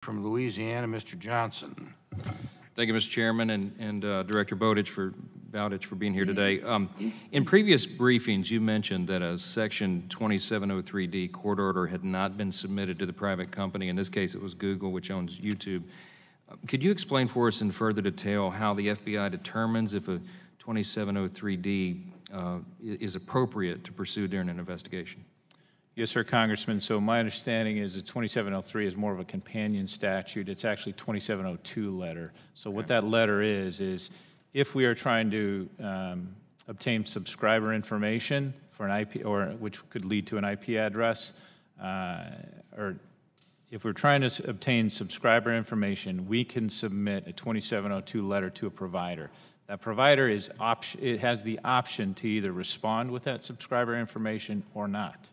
From Louisiana, Mr. Johnson. Thank you, Mr. Chairman, and Director Bowditch for being here today. In previous briefings, you mentioned that a Section 2703D court order had not been submitted to the private company. In this case, it was Google, which owns YouTube. Could you explain for us in further detail how the FBI determines if a 2703D is appropriate to pursue during an investigation? Yes, sir, Congressman. So my understanding is that 2703 is more of a companion statute. It's actually 2702 letter. So what that letter is if we are trying to obtain subscriber information for an IP, or which could lead to an IP address, or if we're trying to obtain subscriber information, we can submit a 2702 letter to a provider. That provider it has the option to either respond with that subscriber information or not.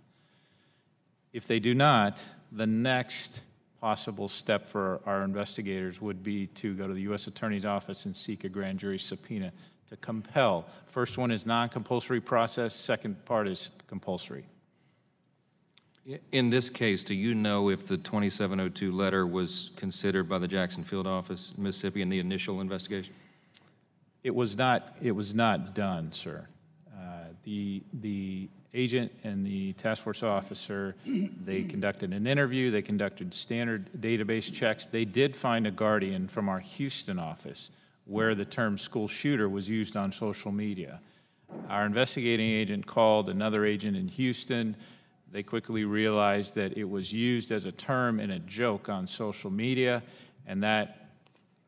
If they do not, the next possible step for our investigators would be to go to the U.S. Attorney's Office and seek a grand jury subpoena to compel. First one is non-compulsory process, second part is compulsory. In this case, do you know if the 2702 letter was considered by the Jackson Field Office, Mississippi, in the initial investigation? It was not done, sir. The agent and the task force officer, they conducted an interview, they conducted standard database checks. They did find a guardian from our Houston office where the term school shooter was used on social media. Our investigating agent called another agent in Houston. They quickly realized that it was used as a term in a joke on social media, and that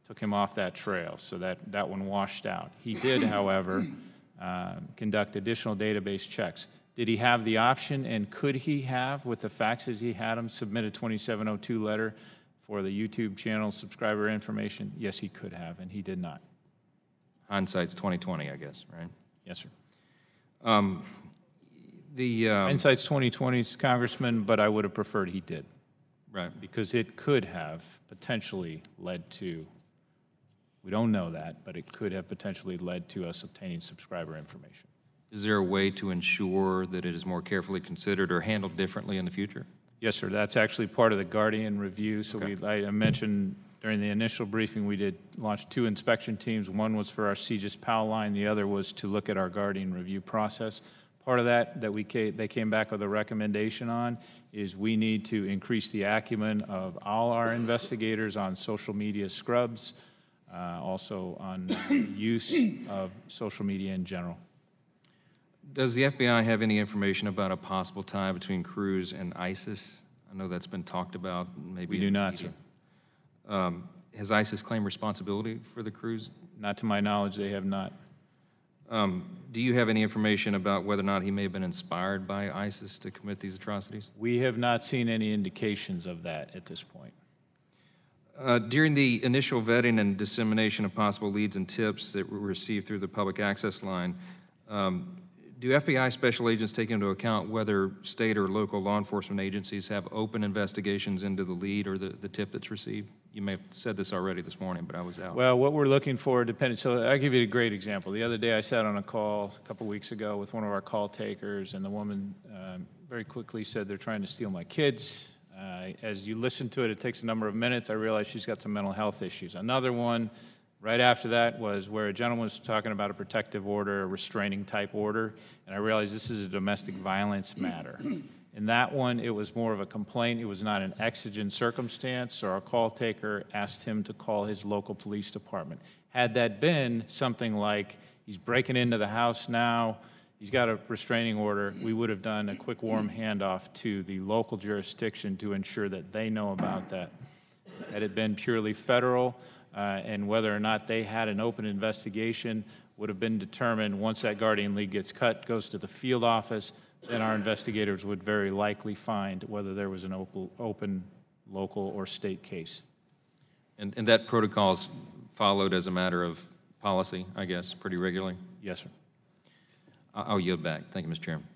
took him off that trail, so that one washed out. He did, however, conduct additional database checks. Did he have the option, and could he have, with the facts as he had them, submit a 2702 letter for the YouTube channel subscriber information? Yes, he could have, and he did not. Hindsight's 20/20, I guess, right? Yes, sir. Hindsight's 20/20, Congressman, but I would have preferred he did. Right. Because it could have potentially led to, we don't know that, but it could have potentially led to us obtaining subscriber information. Is there a way to ensure that it is more carefully considered or handled differently in the future? Yes, sir. That's actually part of the Guardian review. So okay. I mentioned during the initial briefing we did launch 2 inspection teams. One was for our CGIS PAL line. The other was to look at our Guardian review process. Part of that they came back with a recommendation on is we need to increase the acumen of all our investigators on social media scrubs, also on use of social media in general. Does the FBI have any information about a possible tie between Cruz and ISIS? I know that's been talked about. Maybe we do not, sir. Has ISIS claimed responsibility for the Cruz? Not to my knowledge, they have not. Do you have any information about whether or not he may have been inspired by ISIS to commit these atrocities? We have not seen any indications of that at this point. During the initial vetting and dissemination of possible leads and tips that were received through the public access line, do FBI special agents take into account whether state or local law enforcement agencies have open investigations into the lead or the tip that's received? You may have said this already this morning, but I was out. Well, what we're looking for, so I'll give you a great example. The other day I sat on a call a couple weeks ago with one of our call takers, and the woman very quickly said they're trying to steal my kids. As you listen to it, it takes a number of minutes. I realized she's got some mental health issues. Another one right after that was where a gentleman was talking about a protective order, a restraining type order, and I realized this is a domestic violence matter. In that one, it was more of a complaint. It was not an exigent circumstance, so our call taker asked him to call his local police department. Had that been something like he's breaking into the house now, he's got a restraining order, we would have done a quick warm handoff to the local jurisdiction to ensure that they know about that. Had it been purely federal, and whether or not they had an open investigation would have been determined once that guardian lead gets cut, goes to the field office, then our investigators would very likely find whether there was an open local or state case. And that protocol is followed as a matter of policy, I guess, pretty regularly? Yes, sir. I'll yield back. Thank you, Mr. Chairman.